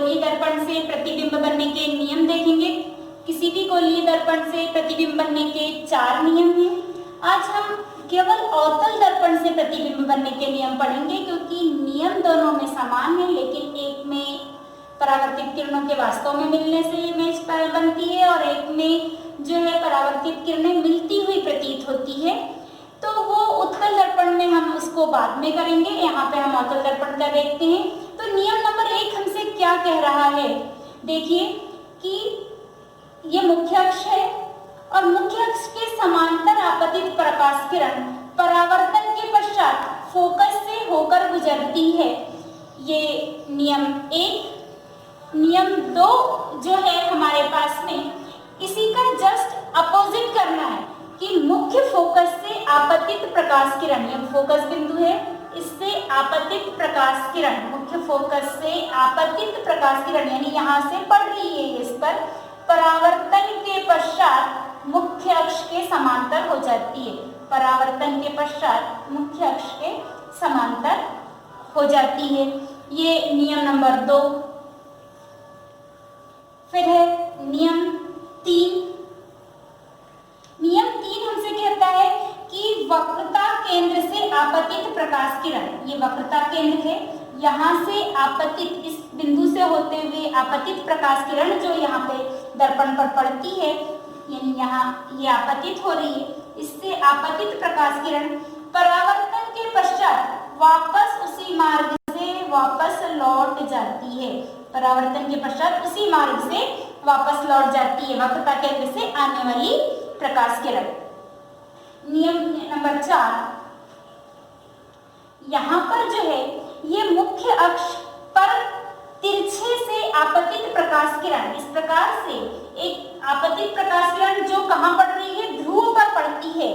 गोलीय दर्पण से प्रतिबिंब बनने के नियम देखेंगे। किसी भी गोलीय दर्पण से प्रतिबिंब बनने के 4 नियम हैं। आज हम केवल अवतल दर्पण से प्रतिबिंब बनने के नियम पढ़ेंगे, क्योंकि नियम दोनों में समान है, लेकिन एक में परावर्तित किरणों के वास्तव में मिलने से इमेज बनती है और एक में जो है परावर्तित किरणें मिलती हुई प्रतीत होती है। तो वो उत्तल दर्पण में हम उसको बाद में करेंगे, यहाँ पे हम अवतल दर्पण का देखते हैं। तो नियम नंबर 1 हमसे क्या कह रहा है, देखिए कि ये मुख्य अक्ष है और मुख्य अक्ष के समांतर आपतित प्रकाश किरण परावर्तन के पश्चात फोकस से होकर गुजरती है। ये नियम 1। नियम 2 जो है हमारे पास में, इसी का जस्ट अपोजिट करना है कि मुख्य फोकस से आपतित प्रकाश किरण, ये फोकस बिंदु है, इससे आपतित प्रकाश किरण, मुख्य फोकस से आपतित प्रकाश किरण यानी यहाँ से पड़ रही है इस पर, परावर्तन के पश्चात मुख्य अक्ष के समांतर हो जाती है। परावर्तन के पश्चात मुख्य अक्ष के समांतर हो जाती है। ये नियम नंबर 2। फिर है नियम 3। नियम 3 हमसे कहता है कि वक्रता केंद्र से आपतित प्रकाश किरण, ये वक्रता केंद्र है, यहाँ से आपतित, इस बिंदु से होते हुए आपतित प्रकाश किरण जो यहाँ पे दर्पण पर पड़ती है, यानी यहाँ ये आपतित हो रही है, इससे आपतित प्रकाश किरण परावर्तन के पश्चात वापस उसी मार्ग से वापस लौट जाती है। परावर्तन के पश्चात उसी मार्ग से वापस लौट जाती है वक्रता केंद्र से आने वाली प्रकाश किरण। नियम नंबर 4, यहाँ पर जो है ये मुख्य अक्ष पर तिरछे से आपतित प्रकाश किरण, इस प्रकार से एक आपतित प्रकाश किरण जो कहाँ पड़ रही है, ध्रुव पर पड़ती है।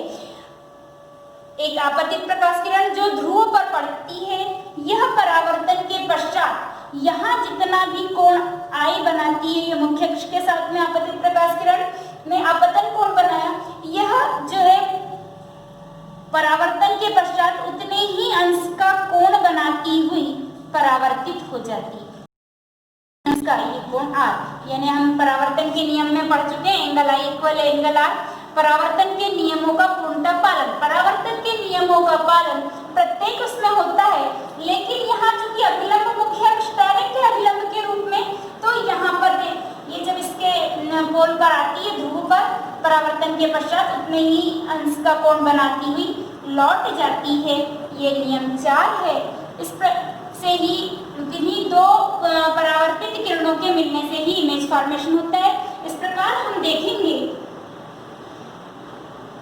एक आपतित प्रकाश किरण जो ध्रुव पर पड़ती है, यह परावर्तन के पश्चात यहाँ जितना भी कोण आई बनाती है, ये मुख्य अक्ष के साथ में आपतित प्रकाश किरण ने आपतन कोण बनाया, यह जो है परावर्तन के पश्चात उतने ही अंश का कोण बनाती हुई परावर्तित हो जाती है। इसका ये कोण R, यानी हम परावर्तन के नियम में पढ़ चुके हैं, angle I equal angle R। परावर्तन के नियमों का पूर्णतः पालन, परावर्तन के नियमों का पालन प्रत्येक उसमें होता है, लेकिन यहाँ चूंकि अभिलंब मुख्य अक्ष डायरेक्ट है अभिलंब के रूप में, तो यहाँ पर ये जब इसके पोल पर आती है, ध्रुव पर, परावर्तन के पश्चात उतने ही अंश का कोण बनाती हुई लौट जाती है। ये नियम 4 है। इस से ही किन्हीं 2 परावर्तित किरणों के मिलने से ही इमेज फॉर्मेशन होता है। इस प्रकार हम देखेंगे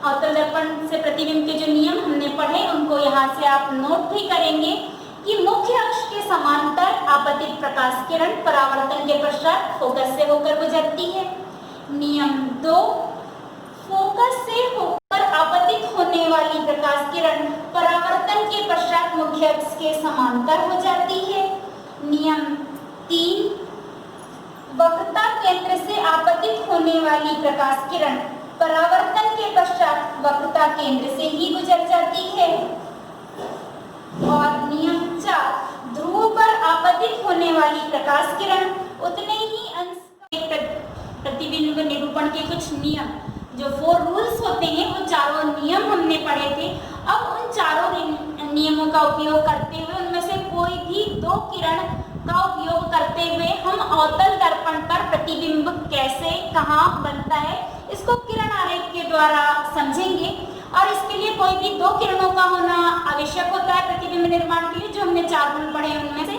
अवतल दर्पण से प्रतिबिंब के जो नियम हमने पढ़े उनको यहाँ से आप नोट भी करेंगे कि मुख्य अक्ष के समांतर आपतित प्रकाश किरण परावर्तन के पश्चात फोकस से होकर गुजरती है। नियम 2, फोकस से होकर आपतित होने वाली प्रकाश किरण परावर्तन के पश्चात मुख्य अक्ष के समांतर हो जाती है। नियम 3, वक्रता केंद्र से आपतित होने वाली प्रकाश किरण परावर्तन के पश्चात वक्रता केंद्र से ही गुजर जाती है। और नियम 4, ध्रुव पर आपतित होने वाली प्रकाश किरण उतने ही अंश प्रतिबिंब निरूपण के कुछ नियम, जो 4 रूल्स होते हैं, वो चारों नियम हमने पढ़े थे। अब उन चारों नियमों का उपयोग करते हुए उनमें से कोई भी 2 किरण का उपयोग करते हुए हम अवतल दर्पण पर प्रतिबिंब कैसे, कहाँ बनता है, इसको किरण आरेख के द्वारा समझेंगे। और इसके लिए कोई भी 2 किरणों का होना आवश्यक होता है प्रतिबिंब निर्माण के लिए, जो हमने 4 रूल पढ़े उनमें से।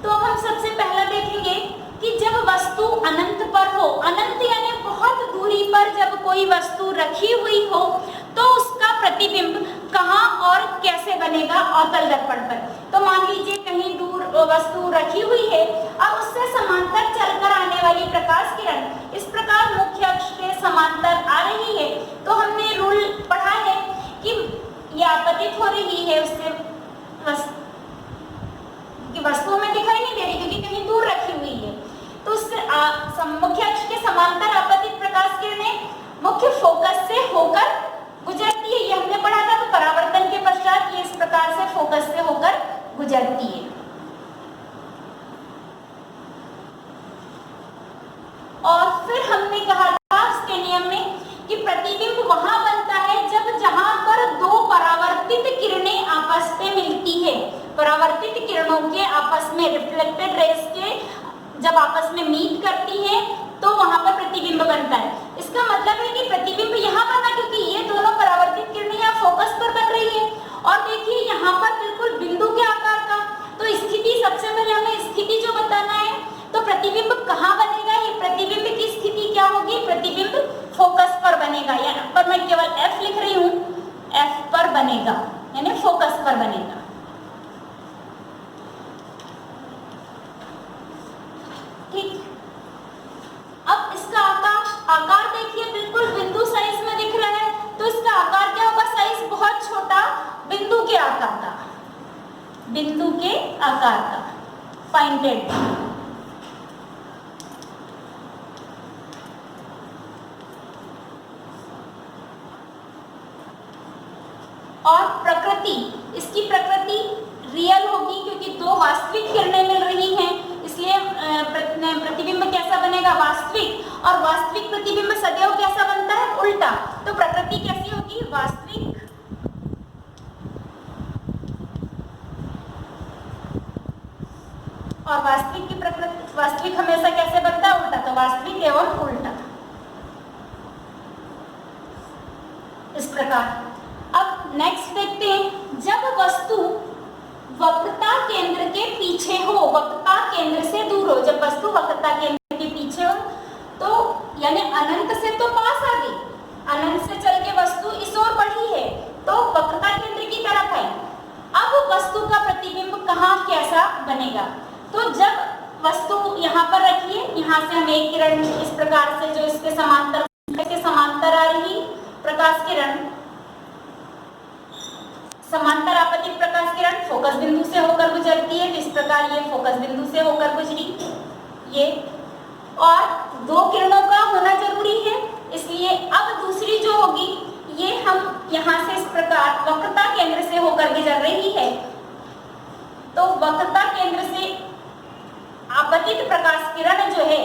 तो अब हम सबसे पहला देखेंगे कि जब वस्तु अनंत पर हो, अनंत यानी बहुत दूरी पर जब कोई वस्तु रखी हुई हो, तो उसका प्रतिबिंब कहाँ और कैसे बनेगा अवतल दर्पण पर। तो मान लीजिए कहीं दूर वस्तु रखी हुई है, अब उससे समांतर चलकर आने वाली प्रकाश किरण इस प्रकार मुख्य अक्ष के समांतर आ रही है, तो हमने रूल पढ़ा है कि यह आपतित हो रही है उससे, वस्तु में दिखाई नहीं दे रही क्योंकि कहीं दूर रखी हुई है, तो उससे मुख्य अक्ष के समांतर आपतित प्रकाश किरणें मुख्य फोकस से होकर गुजरती है, ये हमने पढ़ा था। तो परावर्तन के पश्चात ये इस प्रकार से फोकस से होकर गुजरती है। प्रतिबिंब वहां बनता है जब जहां पर दो परावर्तित किरणें आपस में मिलती है। परावर्तित किरणों के आपस में, रिफ्लेक्टेड रेज के जब आपस में मीट करती है तो वहां पर प्रतिबिंब बनता है। इसका मतलब है कि प्रतिबिंब यहाँ बना क्योंकि ये दोनों परावर्तित किरणें यहाँ फोकस पर बन रही है। और देखिए यहाँ पर बिल्कुल बिंदु के आकार का, तो स्थिति सबसे पहले हमें स्थिति जो बताना है, तो प्रतिबिंब कहाँ बनेगा, ये प्रतिबिंब की स्थिति क्या होगी, प्रतिबिंब फोकस पर बनेगा। यहाँ पर मैं केवल F लिख रही हूँ, F पर बनेगा यानी फोकस पर बनेगा। ठीक, अब इसका आकार देखिए बिल्कुल बिंदु साइज में दिख रहा है, तो इसका आकार क्या होगा, साइज बहुत छोटा, बिंदु के आकार का, बिंदु के आकार का, पॉइंटेड। और प्रकृति, इसकी प्रकृति रियल होगी क्योंकि दो वास्तविक किरणें मिल रही हैं, इसलिए प्रतिबिंब कैसा बनेगा, वास्तविक। और वास्तविक प्रतिबिंब सदैव कैसा बनता है, उल्टा। तो प्रकृति कैसी होगी, वास्तविक। और वास्तविक की प्रकृति, वास्तविक हमेशा कैसे बनता है, उल्टा। तो वास्तविक एवं उल्टा, इस प्रकार। अब नेक्स्ट देखते हैं, जब वस्तु वक्रता केंद्र के पीछे हो, वक्रता केंद्र से दूर हो, जब वस्तु वक्रता केंद्र के पीछे हो तो यानी अनंत से तो पास आ गई, अनंत से चल के वस्तु इस ओर बढ़ी है तो वक्रता केंद्र की तरफ है। अब वस्तु का प्रतिबिंब कहाँ कैसा बनेगा, तो जब वस्तु यहाँ पर रखिए, यहाँ से हम एक किरण इस प्रकार से जो इसके समांतर आ रही प्रकाश किरण, समांतर आपतित प्रकाश किरण फोकस बिंदु से होकर गुजरती है, तो इस प्रकार ये फोकस बिंदु से होकर गुजरी ये, और दो किरणों का होना जरूरी है, इसलिए अब दूसरी जो होगी ये हम यहाँ से इस प्रकार वक्रता केंद्र से होकर गुजर रही है, तो वक्रता केंद्र से आपतित प्रकाश किरण जो है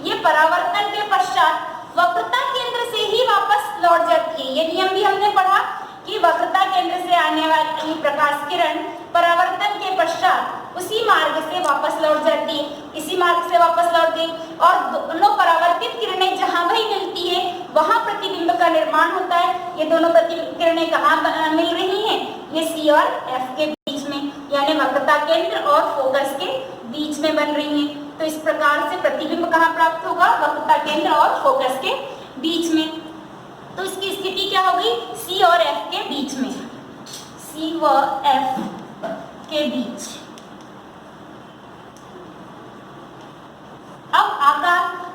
ये परावर्तन के पश्चात वक्रता केंद्र से ही वापस लौट जाती है। ये नियम भी हमने पढ़ा कि वक्रता केंद्र से आने वाली प्रकाश किरण परावर्तन के पश्चात उसी मार्ग से वापस लौट जाती है, इसी मार्ग से वापस लौट गई, और दोनों परावर्तित किरणें जहां भी मिलती है वहां प्रतिबिंब का निर्माण होता है। ये दोनों किरणें कहाँ मिल रही हैं, ये C और F के बीच में, यानी वक्रता केंद्र और फोकस के बीच में बन रही हैं। तो इस प्रकार से प्रतिबिंब कहाँ प्राप्त होगा, वक्रता केंद्र और फोकस के बीच में। तो इसकी स्थिति क्या होगी, C और F के बीच में, C व F के बीच। अब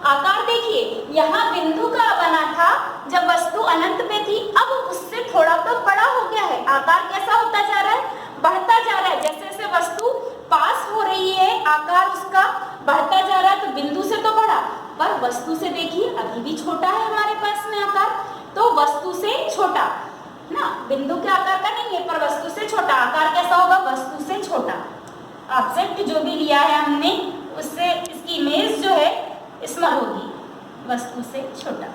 आकार देखिए, यहाँ बिंदु का बना था जब वस्तु अनंत में थी, अब उससे थोड़ा तो बड़ा हो गया है। आकार कैसा होता जा रहा है, बढ़ता जा रहा है, जैसे जैसे वस्तु पास हो रही है आकार उसका बढ़ता जा रहा है, तो बिंदु से तो बढ़ा पर वस्तु से देखिए अभी भी छोटा है हमारे पास में आकार, तो वस्तु से छोटा ना, बिंदु के आकार का नहीं है पर वस्तु से छोटा। आकार कैसा होगा, वस्तु से छोटा। ऑब्जेक्ट जो भी लिया है हमने उससे इसकी इमेज जो है स्मॉल होगी, वस्तु से छोटा।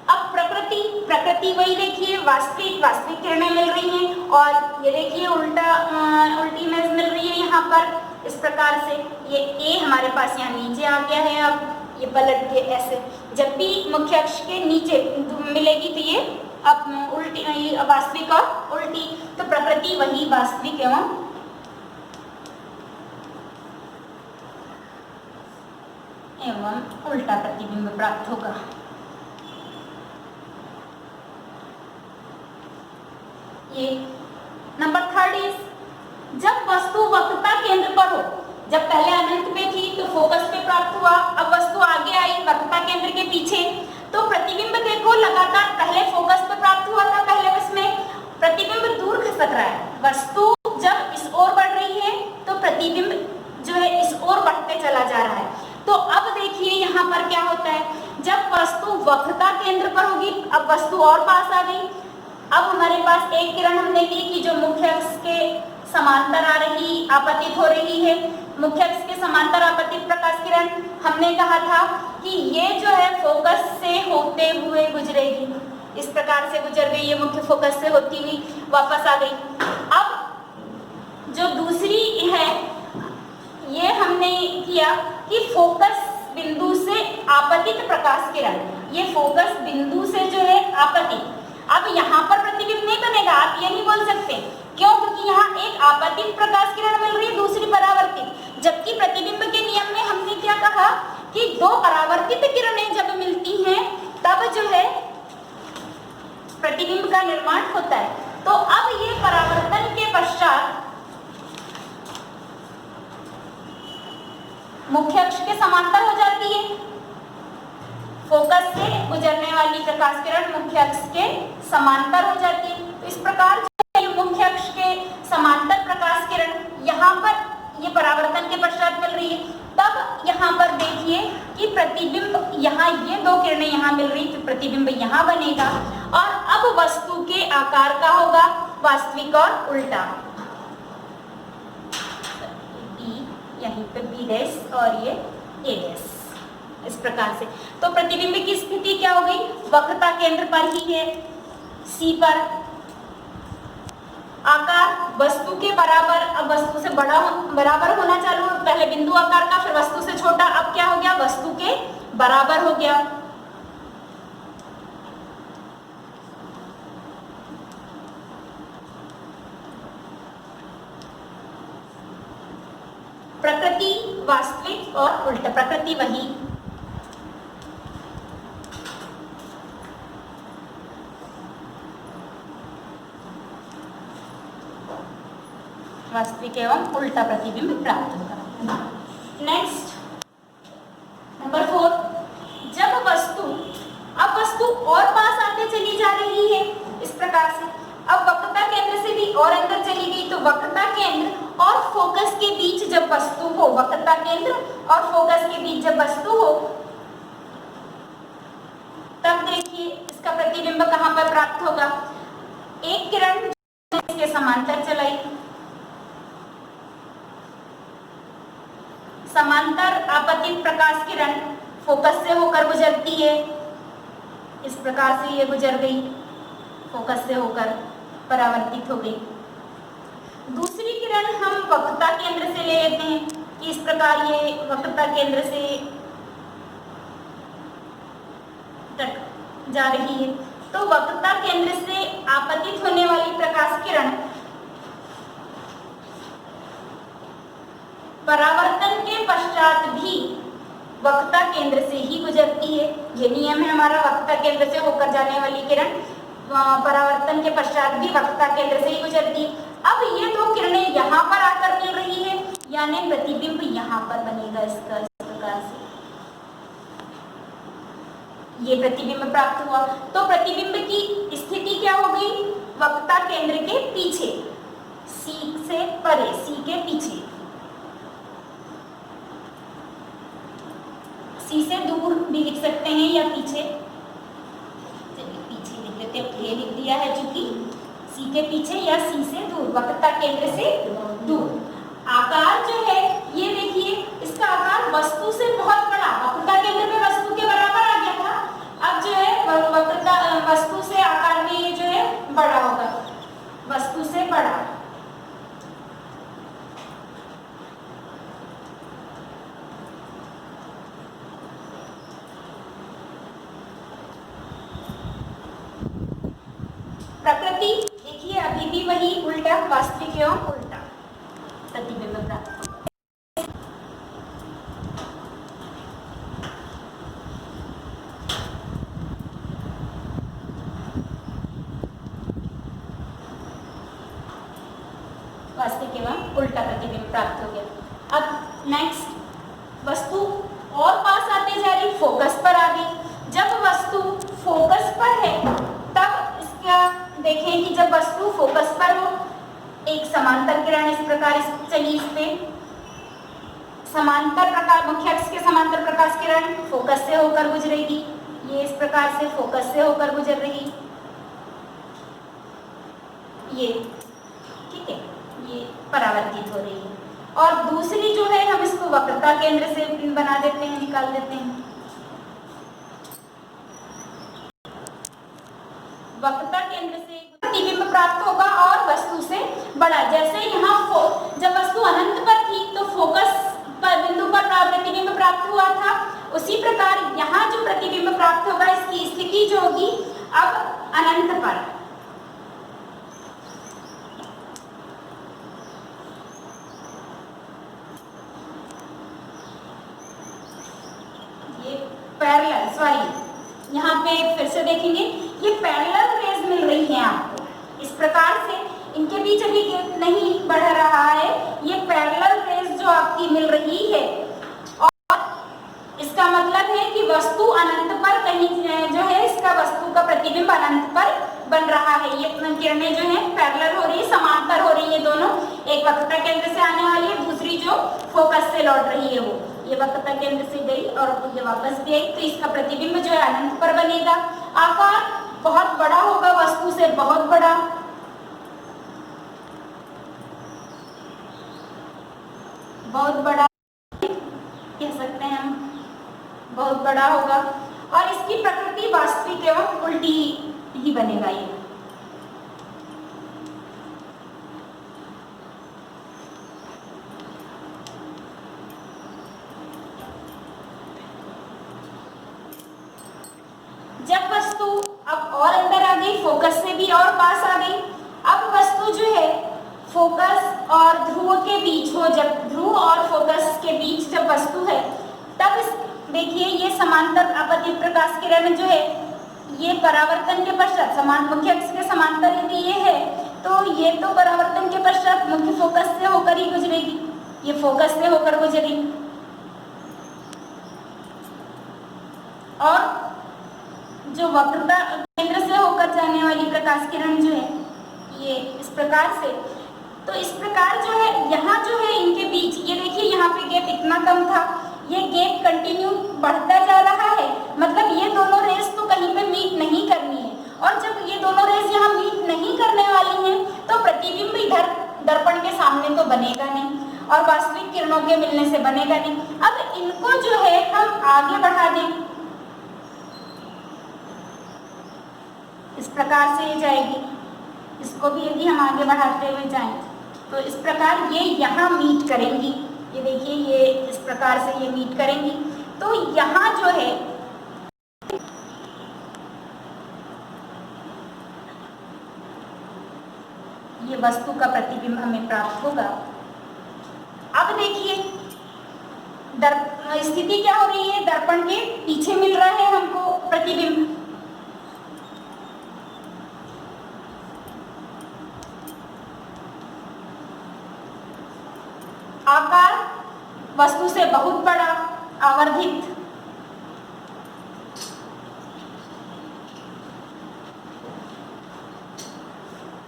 अब प्रकृति वही देखिए, वास्तविक किरणें मिल रही हैं, और ये देखिए उल्टी इमेज मिल रही है यहाँ पर इस प्रकार से। ये A हमारे पास यहाँ नीचे आ गया है, अब ये पलट के ऐसे, जब भी मुख्य अक्ष के नीचे मिलेगी तो ये अब उल्टी, वास्तविक और उल्टी, तो प्रकृति वही वास्तविक एवं उल्टा प्रतिबिंब प्राप्त होगा। ये नंबर 3 इज, जब वस्तु वक्रता केंद्र पर हो, जब पहले अनंत पे थी तो फोकस पे प्राप्त हुआ, अब वस्तु आगे आई वक्रता केंद्र के पीछे, तो प्रतिबिंब देखो लगातार पहले फोकस पे प्राप्त हुआ था, पहले इसमें प्रतिबिंब दूर खसक रहा है। वस्तु जब इस ओर बढ़ रही है तो प्रतिबिंब जो है इस ओर बढ़ते चला जा रहा है। तो अब देखिए यहाँ पर क्या होता है, जब वस्तु वक्रता केंद्र पर होगी, अब वस्तु और पास आ गई, अब हमारे पास एक किरण हमने ली कि जो मुख्य अक्ष के समांतर आ रही आपतित हो रही है, मुख्य अक्ष के समांतर आपतित प्रकाश किरण हमने कहा था कि ये जो है फोकस से होते हुए गुजरेगी, इस प्रकार से गुजर गई, ये मुख्य फोकस से होती हुई वापस आ गई। अब जो दूसरी है ये हमने किया कि फोकस बिंदु से आपतित प्रकाश किरण, ये फोकस बिंदु से जो है आपतित, अब यहाँ पर प्रतिबिंब नहीं बनेगा, आप ये नहीं बोल सकते, क्यों? क्योंकि यहाँ एक आपतित प्रकाश किरण मिल रही है, दूसरी परावर्तित, जबकि प्रतिबिंब के नियम में हमने क्या कहा कि दो परावर्तित किरणें जब मिलती हैं तब जो है प्रतिबिंब का निर्माण होता है। तो अब ये परावर्तन के पश्चात मुख्य अक्ष के समांतर हो जाती है, फोकस से गुजरने वाली प्रकाश किरण मुख्य अक्ष के समांतर हो जाती है। तो इस प्रकार मुख्य अक्ष के समांतर प्रकाश किरण यहाँ पर ये परावर्तन के पश्चात मिल रही है, तब यहाँ पर देखिए कि प्रतिबिंब, यहाँ ये दो किरणें यहाँ मिल रही, तो प्रतिबिंब यहाँ बनेगा और अब वस्तु के आकार का होगा वास्तविक और उल्टा, यहीं पे बी डैश और ये ए डैश, इस प्रकार से। तो प्रतिबिंब की स्थिति क्या हो गई? वक्रता केंद्र पर ही है, सी पर, आकार वस्तु के बराबर, अब वस्तु से बराबर होना चालू, पहले बिंदु आकार का, फिर वस्तु से छोटा, अब क्या हो गया? वस्तु के बराबर हो गया। प्रकृति वास्तविक और उल्टा, प्रकृति वही, वास्तविक एवं उल्टा प्रतिबिंब प्राप्त होगा। नेक्स्ट नंबर 4, जब वस्तु, अब वस्तु और पास आते चली जा रही है इस प्रकार से, अब वक्रता केंद्र से भी और अंदर चली गई, तो वक्रता केंद्र और फोकस के बीच जब वस्तु हो, वक्रता केंद्र और फोकस के बीच जब वस्तु हो, तब देखिए इसका प्रतिबिंब कहां पर प्राप्त होगा? एक किरण इसके समांतर चलाई, समांतर आपतित प्रकाश किरण फोकस से होकर गुजरती है, इस प्रकार से ये गुजर गई, फोकस से होकर परावर्तित हो गई। दूसरी किरण हम वक्रता केंद्र से ले लेते हैं कि इस प्रकार ये वक्रता केंद्र से तक जा रही है, तो वक्रता केंद्र से आपतित होने वाली प्रकाश किरण परावर्तन के पश्चात भी वक्रता केंद्र से ही गुजरती है, ये नियम है हमारा, वक्रता केंद्र से होकर जाने वाली किरण परावर्तन के पश्चात भी वक्रता केंद्र से ही गुजरती है। अब ये दो किरणें यहाँ पर आकर मिल रही है, यानी प्रतिबिंब यहाँ पर बनेगा इसका, इस प्रकार से ये प्रतिबिंब प्राप्त हुआ। तो प्रतिबिंब की स्थिति क्या हो गई? वक्रता केंद्र के पीछे, सी से परे, सी के पीछे, सी से दूर भी लिख सकते हैं या पीछे, पीछे लिख लेते हैं, ये लिख दिया है चूंकि सी के पीछे या सी से दूर, वक्रता केंद्र से दूर। आकार जो है ये देखिए, इसका आकार वस्तु से बहुत बड़ा, वक्रता केंद्र में वस्तु के बराबर आ गया था, अब जो है वक्रता वस्तु से आकार में ये जो है बड़ा होगा, वस्तु से बड़ा। प्रकृति देखिए अभी भी वही, उल्टा, वास्तविक एवं उल्टा प्रतिबिंब प्राप्त होगा। वास्तविक एवं उल्टा प्रतिबिंब प्राप्त हो गया। अब नेक्स्ट, वस्तु और पास आते जा रही, फोकस पर आ गई। जब वस्तु फोकस पर है तब इसका देखें कि जब वस्तु फोकस पर हो, एक समांतर किरण इस प्रकार चली, इस पे समांतर प्रकाश, मुख्य अक्ष के समांतर प्रकाश किरण फोकस से होकर गुजरेगी, ये इस प्रकार से फोकस से होकर गुजर रही, ये ठीक है, ये परावर्तित हो रही है। और दूसरी जो है हम इसको वक्रता केंद्र से बना देते हैं, निकाल देते हैं। वक्रता केंद्र से प्रतिबिंब प्राप्त होगा और वस्तु से बड़ा। जैसे यहाँ जब वस्तु अनंत पर थी तो फोकस पर बिंदु पर प्रतिबिंब प्राप्त हुआ था, उसी प्रकार यहाँ जो प्रतिबिंब प्राप्त होगा इसकी स्थिति जो होगी अब अनंत पर। ये पैरेलल, सॉरी यहाँ पे फिर से देखेंगे, ये पैरेलल रेज मिल रही है आपको। इस प्रकार से इनके बीच अभी गैप नहीं बढ़ रहा है, ये पैरेलल रेज जो आपकी मिल रही है। और इसका मतलब है कि वस्तु अनंत पर कहीं जो है इसका वस्तु का प्रतिबिंब अनंत पर बन रहा है। ये किरणें जो है पैरेलल हो रही है, समांतर हो रही है दोनों। एक वक्रता केंद्र से आने वाली है, दूसरी जो फोकस से लौट रही है वो ये वक्रता केंद्र से गई और ये वापस भी आई, तो इसका प्रतिबिंब जो है अनंत पर बनेगा। आकार बहुत बड़ा होगा, वस्तु से बहुत बड़ा। बहुत बड़ा कह सकते हैं हम, बहुत बड़ा होगा और इसकी प्रकृति वास्तविक एवं उल्टी ही बनेगा ये। जब वस्तु अब और अंदर आ गई, फोकस से भी और पास आ गई, अब वस्तु जो है फोकस और ध्रुव के बीच हो, जब ध्रुव और फोकस के बीच जब वस्तु है तब देखिए ये समांतर आपतित प्रकाश किरण जो है ये परावर्तन के पश्चात समान मुख्य अक्ष के समांतर यदि ये है तो ये तो परावर्तन के पश्चात मुख्य फोकस से होकर ही गुजरेगी, ये फोकस से होकर गुजरेगी। और जो वक्रता केंद्र से होकर जाने वाली प्रकाश किरण जो है ये इस प्रकार से, तो इस प्रकार जो है यहाँ जो है इनके बीच ये देखिए यहाँ पे गैप इतना कम था, ये गैप कंटिन्यू बढ़ता जा रहा है। मतलब ये दोनों रेस तो कहीं पे मीट नहीं करनी है, और जब ये दोनों रेस यहाँ मीट नहीं करने वाली हैं तो प्रतिबिंब इधर दर्पण के सामने तो बनेगा नहीं और वास्तविक किरणों के मिलने से बनेगा नहीं। अब इनको जो है हम आगे बढ़ा दें, इस प्रकार से ये जाएगी, इसको भी यदि हम आगे बढ़ाते हुए जाएं तो इस प्रकार ये यहाँ मीट करेंगी। ये देखिए ये इस प्रकार से ये मीट करेंगी, तो यहाँ जो है ये वस्तु का प्रतिबिंब हमें प्राप्त होगा। अब देखिए स्थिति क्या हो रही है, दर्पण के पीछे मिल रहा है हमको प्रतिबिंब। आकार वस्तु से बहुत बड़ा, आवर्धित।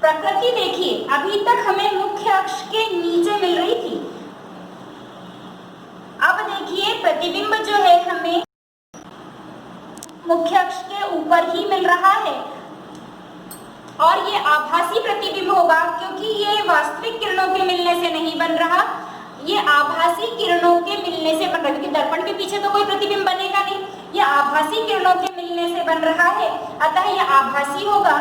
प्रकृति देखिए अभी तक हमें मुख्य अक्ष के नीचे मिल रही थी, अब देखिए प्रतिबिंब जो है हमें मुख्य अक्ष के ऊपर ही मिल रहा है और ये आभासी प्रतिबिंब होगा क्योंकि ये वास्तविक किरणों के मिलने से नहीं बन रहा, ये आभासी किरणों के मिलने से बन रहा है, क्योंकि दर्पण के पीछे तो कोई प्रतिबिंब बनेगा नहीं, ये आभासी किरणों के मिलने से बन रहा है, अतः ये आभासी होगा।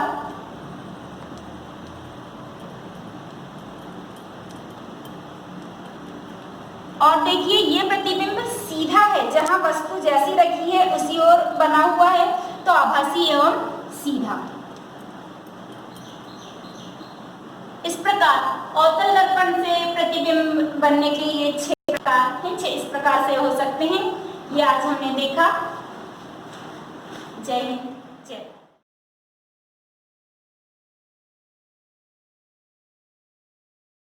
और देखिए ये प्रतिबिंब सीधा है, जहां वस्तु जैसी रखी है उसी ओर बना हुआ है, तो आभासी एवं सीधा। इस प्रकार अवतल दर्पण से प्रतिबिंब बनने के ये 6 प्रकार हैं, 6 इस प्रकार से हो सकते हैं। ये आज हमने देखा। जय हिंद, जय।